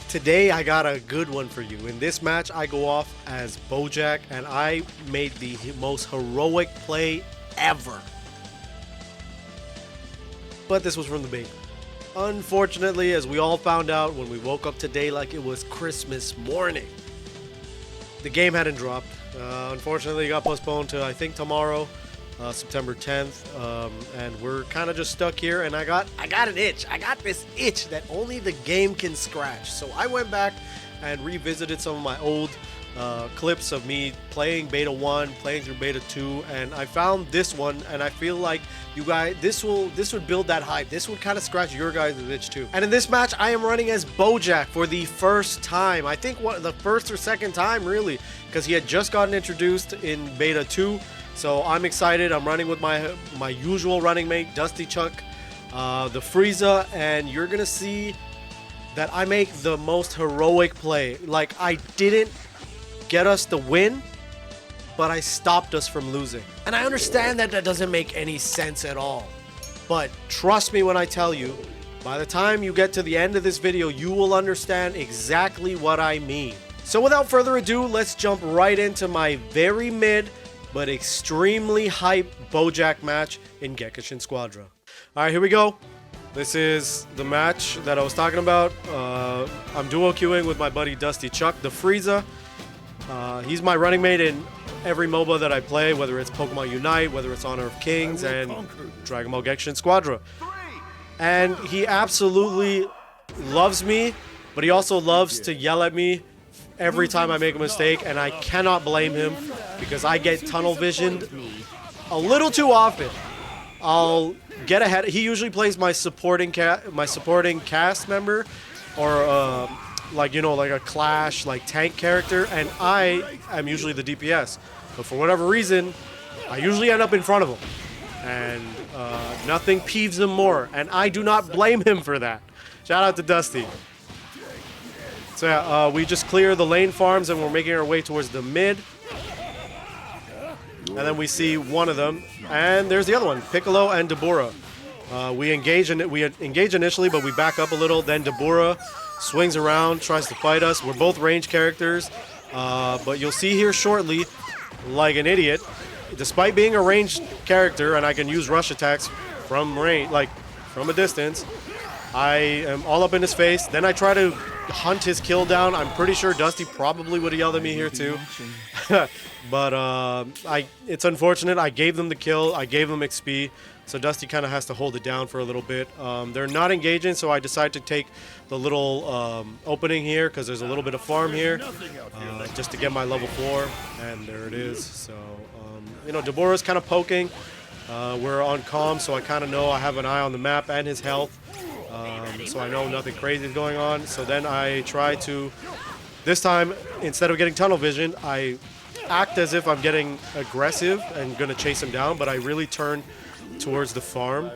Today I got a good one for you. In this match, I go off as Bojack, and I made the most heroic play ever. But this was from the beginning. Unfortunately, as we all found out when we woke up today like it was Christmas morning, the game hadn't dropped. Unfortunately, it got postponed to, I think, tomorrow, September 10th, and we're kind of just stuck here. And I got an itch. I got this itch that only the game can scratch. So I went back and revisited some of my old clips of me playing Beta 1, playing through Beta 2, and I found this one, and I feel like you guys, this would build that hype. This would kind of scratch your guys' itch too. And in this match, I am running as Bojack for the first time. I think the first or second time, really, because he had just gotten introduced in Beta 2. So I'm excited. I'm running with my usual running mate, Dusty Chuck, the Frieza, and you're gonna see that I make the most heroic play. Like, I didn't get us the win, but I stopped us from losing. And I understand that doesn't make any sense at all. But trust me when I tell you, by the time you get to the end of this video, you will understand exactly what I mean. So without further ado, let's jump right into my very mid but extremely hype Bojack match in Gekishin Squadra. Alright, here we go. This is the match that I was talking about. I'm duo queuing with my buddy Dusty Chuck, the Frieza. He's my running mate in every MOBA that I play, whether it's Pokemon Unite, whether it's Honor of Kings, and Dragon Ball Gekishin Squadra. And he absolutely loves me, but he also loves to yell at me every time I make a mistake, and I cannot blame him because I get tunnel visioned a little too often. I'll get ahead. He usually plays my supporting cast member, or like, you know, like a Clash, like tank character, and I am usually the DPS. But for whatever reason, I usually end up in front of him, and nothing peeves him more, and I do not blame him for that. Shout out to Dusty. So yeah, we just clear the lane farms, and we're making our way towards the mid. And then we see one of them, and there's the other one, Piccolo and Dabura. We engage initially, but we back up a little. Then Dabura swings around, tries to fight us. We're both range characters, but you'll see here shortly, like an idiot, despite being a ranged character, and I can use rush attacks from range, like from a distance, I am all up in his face. Then I try to hunt his kill down. I'm pretty sure Dusty probably would have yelled at me here too. But it's unfortunate. I gave them the kill. I gave them XP. So Dusty kind of has to hold it down for a little bit. They're not engaging, so I decide to take the little opening here because there's a little bit of farm here just to get my level 4. And there it is. So, you know, Dabura's kind of poking. We're on comm, so I kind of know I have an eye on the map and his health. So I know nothing crazy is going on. So then I try to, this time, instead of getting tunnel vision, I act as if I'm getting aggressive and going to chase him down, but I really turn towards the farm.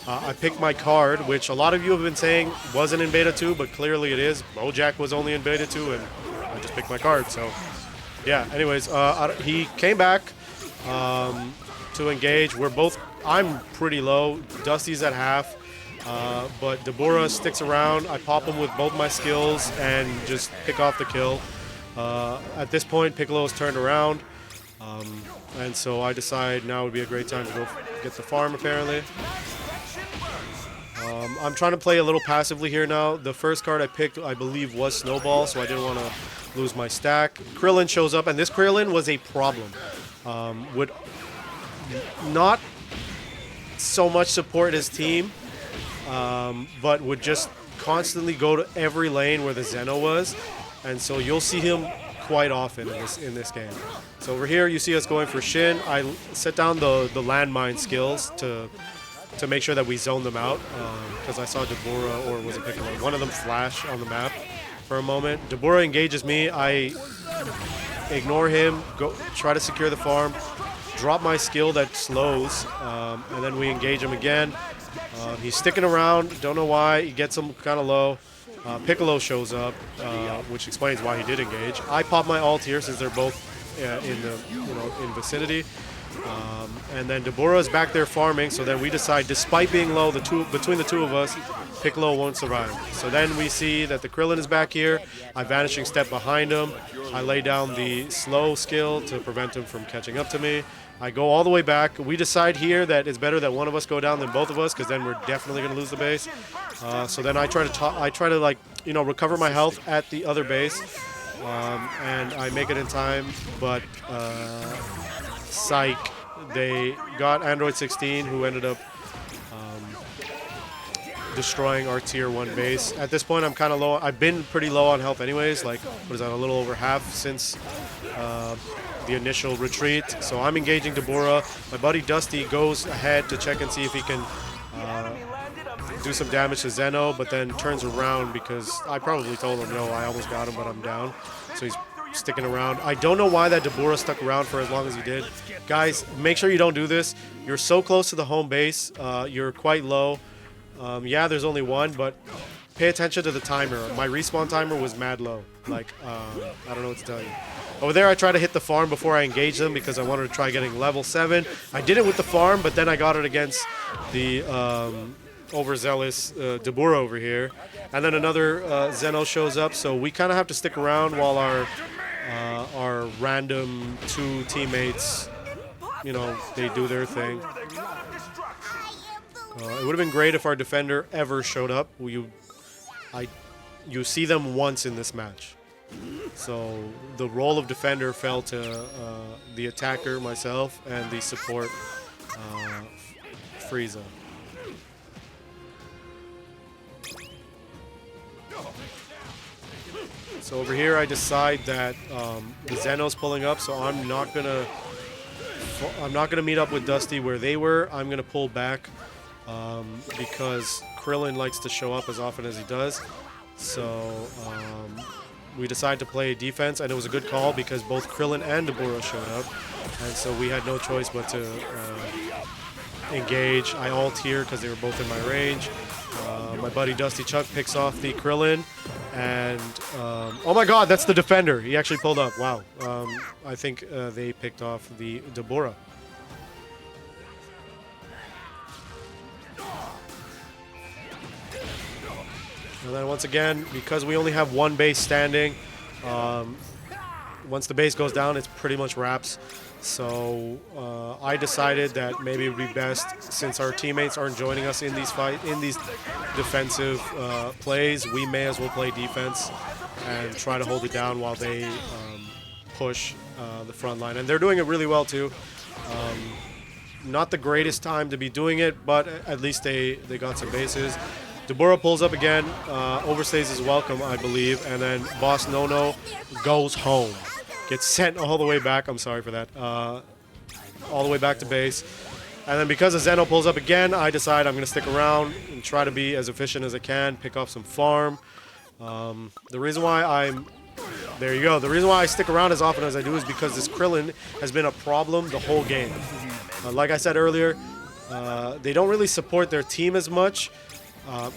I picked my card, which a lot of you have been saying wasn't in Beta 2, but clearly it is. Bojack was only in Beta 2, and I just picked my card. So, yeah, anyways, he came back to engage. I'm pretty low. Dusty's at half. But Dabura sticks around. I pop him with both my skills and just pick off the kill. At this point, Piccolo is turned around, and so I decide now would be a great time to go get the farm, apparently. I'm trying to play a little passively here now. The first card I picked, I believe, was Snowball, so I didn't want to lose my stack. Krillin shows up, and this Krillin was a problem. Would not so much support his team, but would just constantly go to every lane where the Zeno was, and so you'll see him quite often in this game. So over here you see us going for Shin. I set down the landmine skills to make sure that we zone them out, because I saw Dabura, or was it Piccolo, one of them flash on the map for a moment. Dabura engages me. I ignore him, go try to secure the farm, drop my skill that slows, and then we engage him again. He's sticking around, don't know why. He gets him kind of low. Piccolo shows up, which explains why he did engage. I pop my ult here since they're both in the vicinity. And then Deborah is back there farming, so then we decide, despite being low, between the two of us, Piccolo won't survive. So then we see that the Krillin is back here. I Vanishing Step behind him. I lay down the slow skill to prevent him from catching up to me. I go all the way back. We decide here that it's better that one of us go down than both of us, because then we're definitely going to lose the base. So then I try to like, you know, recover my health at the other base, and I make it in time. But psych, they got Android 16, who ended up destroying our tier 1 base. At this point, I'm kind of low. I've been pretty low on health anyways, like, what is that, a little over half since the initial retreat. So I'm engaging Deborah. My buddy Dusty goes ahead to check and see if he can do some damage to Zeno, but then turns around because I probably told him, no, I almost got him, but I'm down. So he's sticking around. I don't know why that Deborah stuck around for as long as he did. Guys, make sure you don't do this. You're so close to the home base. You're quite low. Yeah, there's only one, but pay attention to the timer. My respawn timer was mad low. Like, I don't know what to tell you. Over there, I tried to hit the farm before I engaged them because I wanted to try getting level 7. I did it with the farm, but then I got it against the overzealous Deborah over here. And then another Zeno shows up, so we kind of have to stick around while our random 2 teammates, you know, they do their thing. It would have been great if our defender ever showed up. You see them once in this match. So the role of defender fell to the attacker, myself, and the support, Frieza. So over here, I decide that the Zeno's pulling up, so I'm not gonna meet up with Dusty where they were. I'm gonna pull back. Because Krillin likes to show up as often as he does. So we decided to play defense, and it was a good call because both Krillin and Deborah showed up. And so we had no choice but to engage. I ult here because they were both in my range. My buddy Dusty Chuck picks off the Krillin, and oh my god, that's the defender. He actually pulled up. Wow. I think they picked off the Deborah. And then once again, because we only have one base standing, once the base goes down, it's pretty much wraps. So I decided that maybe it would be best, since our teammates aren't joining us in these defensive plays, we may as well play defense and try to hold it down while they push the front line. And they're doing it really well too. Not the greatest time to be doing it, but at least they got some bases. Deborah pulls up again, overstays his welcome, I believe, and then Boss Nono goes home. Gets sent all the way back, I'm sorry for that, all the way back to base. And then because the Zeno pulls up again, I decide I'm going to stick around and try to be as efficient as I can, pick off some farm. The reason why there you go. The reason why I stick around as often as I do is because this Krillin has been a problem the whole game. Like I said earlier, they don't really support their team as much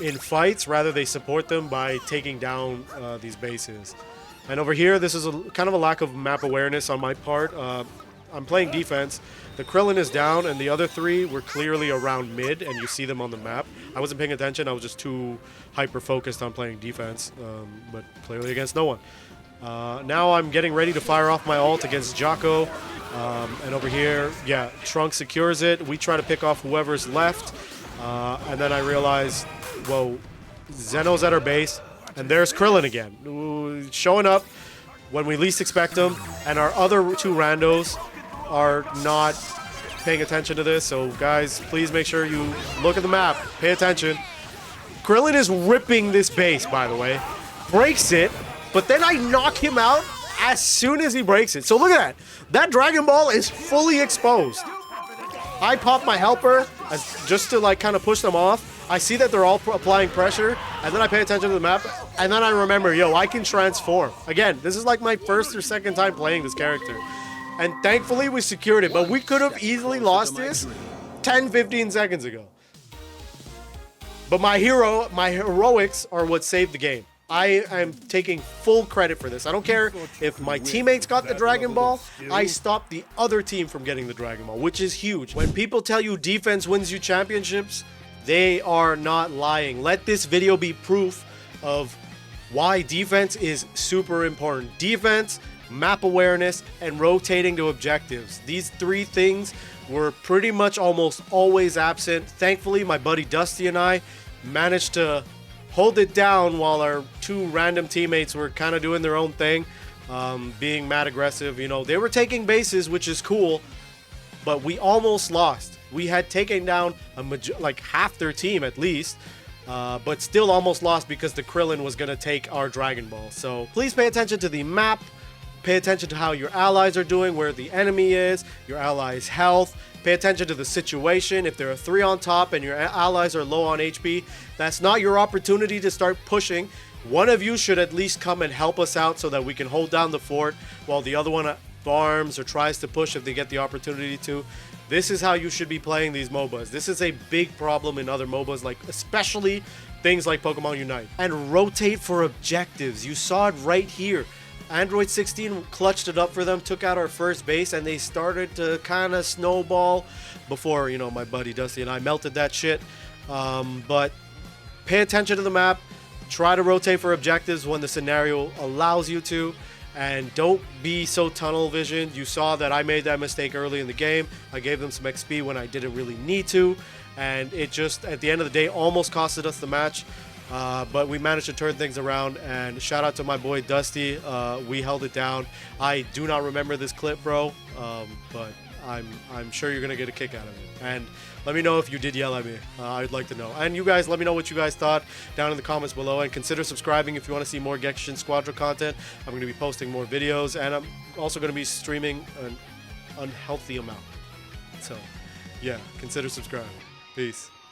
in fights. Rather, they support them by taking down these bases. And over here, this is kind of a lack of map awareness on my part. I'm playing defense. The Krillin is down, and the other 3 were clearly around mid, and you see them on the map. I wasn't paying attention. I was just too hyper-focused on playing defense, but clearly against no one. Now I'm getting ready to fire off my ult against Jocko. And over here, yeah, Trunks secures it. We try to pick off whoever's left. And then I realize, whoa, Zeno's at our base. And there's Krillin again, showing up when we least expect him. And our other 2 randos are not paying attention to this. So, guys, please make sure you look at the map. Pay attention. Krillin is ripping this base, by the way. Breaks it, but then I knock him out as soon as he breaks it. So look at that. That Dragon Ball is fully exposed. I pop my helper just to, like, kind of push them off. I see that they're all applying pressure, and then I pay attention to the map, and then I remember, yo, I can transform. Again, this is like my first or second time playing this character. And thankfully, we secured it, but we could have easily lost this 10, 15 seconds ago. But my heroics are what saved the game. I am taking full credit for this. I don't care if my teammates got the Dragon Ball, I stopped the other team from getting the Dragon Ball, which is huge. When people tell you defense wins you championships, they are not lying. Let this video be proof of why defense is super important. Defense, map awareness, and rotating to objectives. These three things were pretty much almost always absent. Thankfully, my buddy Dusty and I managed to hold it down while our two random teammates were kind of doing their own thing, being mad aggressive. You know, they were taking bases, which is cool, but we almost lost. We had taken down like half their team at least, but still almost lost because the Krillin was going to take our Dragon Ball. So please pay attention to the map. Pay attention to how your allies are doing, where the enemy is, your allies' health. Pay attention to the situation. If there are 3 on top and your allies are low on HP, that's not your opportunity to start pushing. One of you should at least come and help us out so that we can hold down the fort while the other one farms or tries to push if they get the opportunity to. This is how you should be playing these MOBAs. This is a big problem in other MOBAs, like especially things like Pokemon Unite. And rotate for objectives. You saw it right here. Android 16 clutched it up for them, took out our first base, and they started to kind of snowball before, you know, my buddy Dusty and I melted that shit. But pay attention to the map. Try to rotate for objectives when the scenario allows you to. And don't be so tunnel visioned. You saw that I made that mistake early in the game. I gave them some XP when I didn't really need to. And it just, at the end of the day, almost costed us the match. But we managed to turn things around, and shout out to my boy Dusty. We held it down. I do not remember this clip, bro, but I'm sure you're gonna get a kick out of it. And let me know if you did yell at me. I'd like to know. And you guys, let me know what you guys thought down in the comments below, and consider subscribing if you want to see more Genshin Squadron content. I'm gonna be posting more videos, and I'm also gonna be streaming an unhealthy amount. So yeah, consider subscribing. Peace.